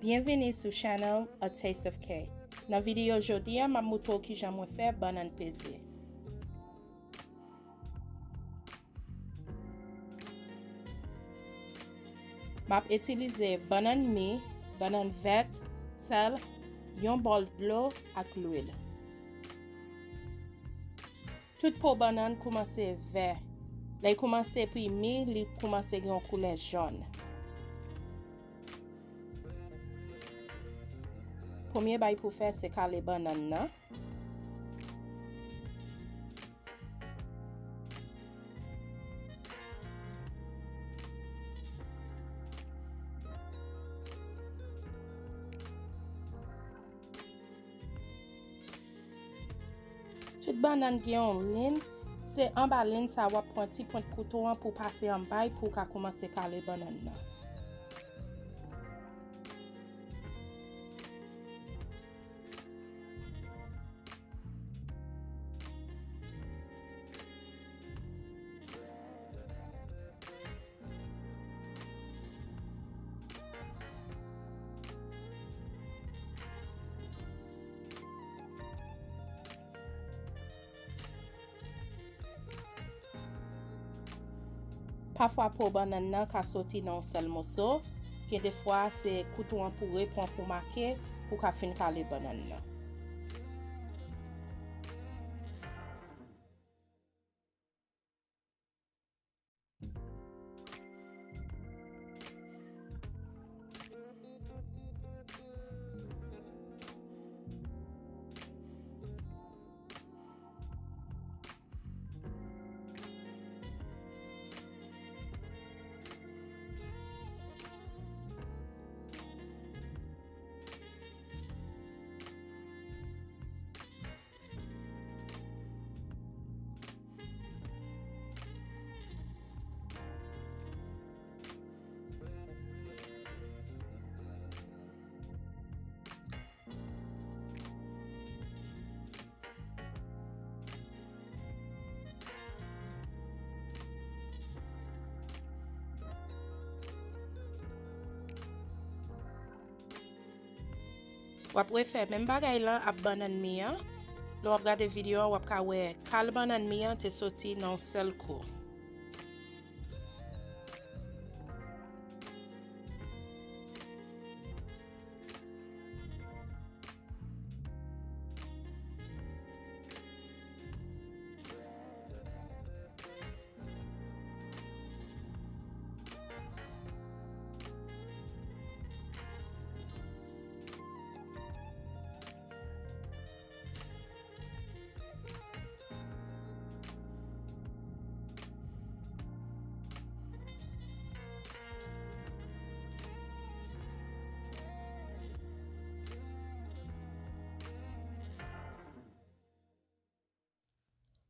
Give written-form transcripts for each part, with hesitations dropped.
Bienvenue sur channel atasteofk. Dans vidéo aujourd'hui, je vais qui j'aime faire Banann Peze. Je utiliser banann mi, banann vert, sel, un bol d'eau et l'huile. Tout pour banann commence vert. Là il commence puis mi, il commence à une couleur jaune. Premier bail pour faire c'est kale banann. Toute banann qui en ligne, c'est en bas ligne ça va prendre petit point de couteau pour passer en bas pour commencer kale banann. Parfois pour banann nan ka sorti dans seul morceau, que des fois c'est couteau pour répondre pour marquer pour ka fin kale banann nan. Wap refaire même bagay là à banann mi an. Lo regarder vidéo wap ka wè kale banann mi an te sorti dans sel ko.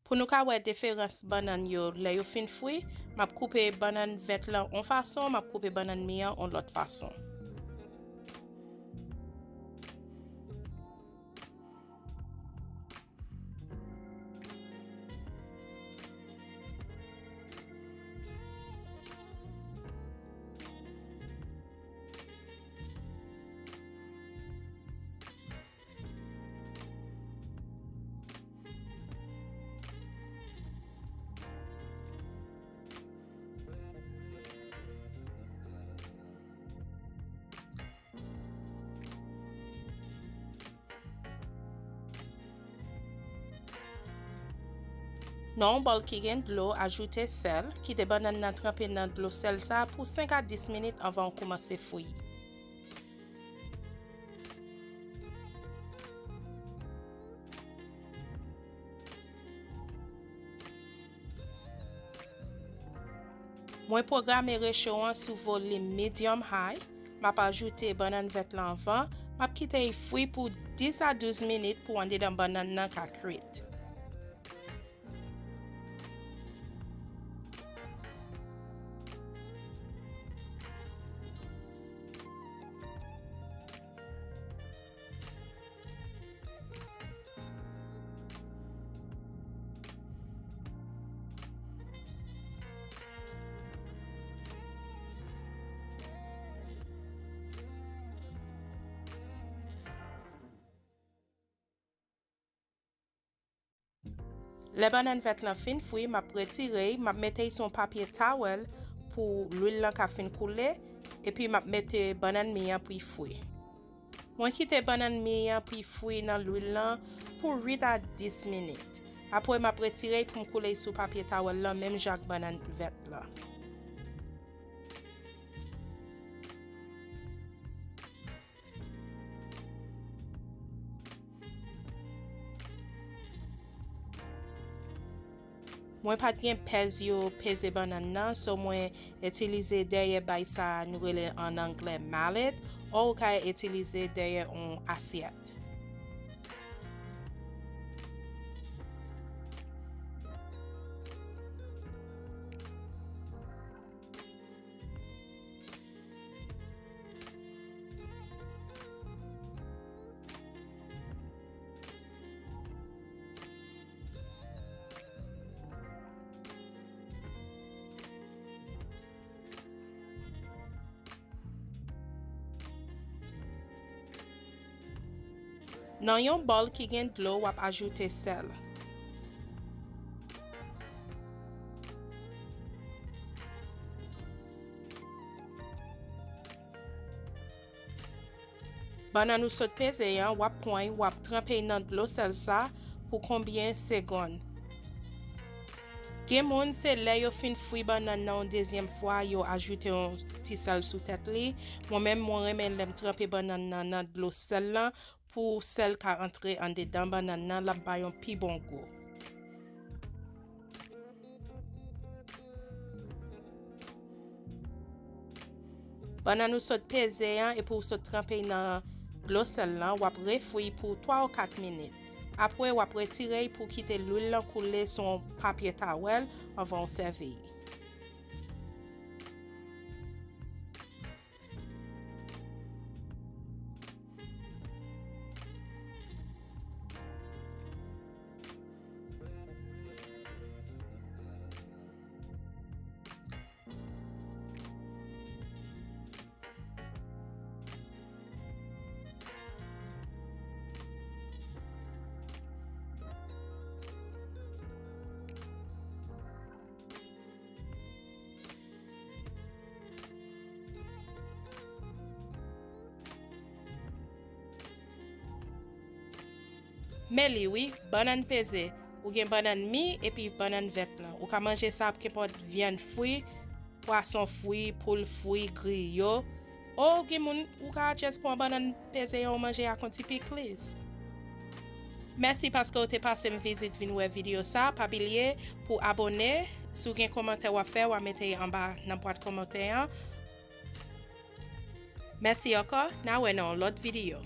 Pour nous ka wè différence banann yo, là yo fin fri, m'a couper banann vert là en façon, m'a couper banann mi an en l'autre façon. Dans un bol qui gagne de l'eau, ajoutez sel, qui de banann nan trempé dans de l'eau sel ça pour 5 à 10 minutes avant de commencer à fouiller. Moi programme réchaud sous volume medium high, m'a ajouté banann vert là avant, m'a quitter fouiller pour 10 à 12 minutes pour ande dans banann nan ka cuite. Le banann vet lan fin fwi, m'a retire, m'a mette son papier towel pour l'huile lan ka fin koule, et puis m'a mette banann mi an pou fwi. Mwen kite banann mi an pou fwi nan l'huile lan pour 8 à 10 minutes. Après m'a retire pour m'koule sous papier towel lan, même jak banann vet lan. Mwen pat gen peze yo peze banann nan, so mwen utilize derrière bay sa nou rele en anglais mallet, ou ka utilize derrière on assiette. Nan yon bol ki gen d'lo, wap ajoute sel. Banann ou sot peze yan, wap pwen, wap trempe nan d'lo sel sa pou combien secondes. Gen moun se le yo fin fwi banann nan deuxième fois yo ajoute un ti sel sou tête li. Moi-même mwen remen lem trempe banann nan d'lo sel lan pour sel ka entre en dedans banann nan la bayon pi bon goût. Banann ou sot peze yan et pour sot trempe nan l'eau sel lan, wap refouy pour 3 ou 4 minutes. Après wap retire pour quitter l'huile lan coule son papier towel avant servir. Mèli oui, banann peze. Ou gen banann mi et puis banann vet lan. Ou ka manje sa ap kepot viande fwi, poisson fwi, poule fwi, griyo. Ou gen moun ou ka just pon banann peze yon manje a konti piklis. Mèsi paske ou te pase m vizit vin wè video sa. Pa bilye pou abone. Sou gen komantè wap fè, wap mette en ba nan boîte komantè an. Mèsi anko, na wè nan lot video.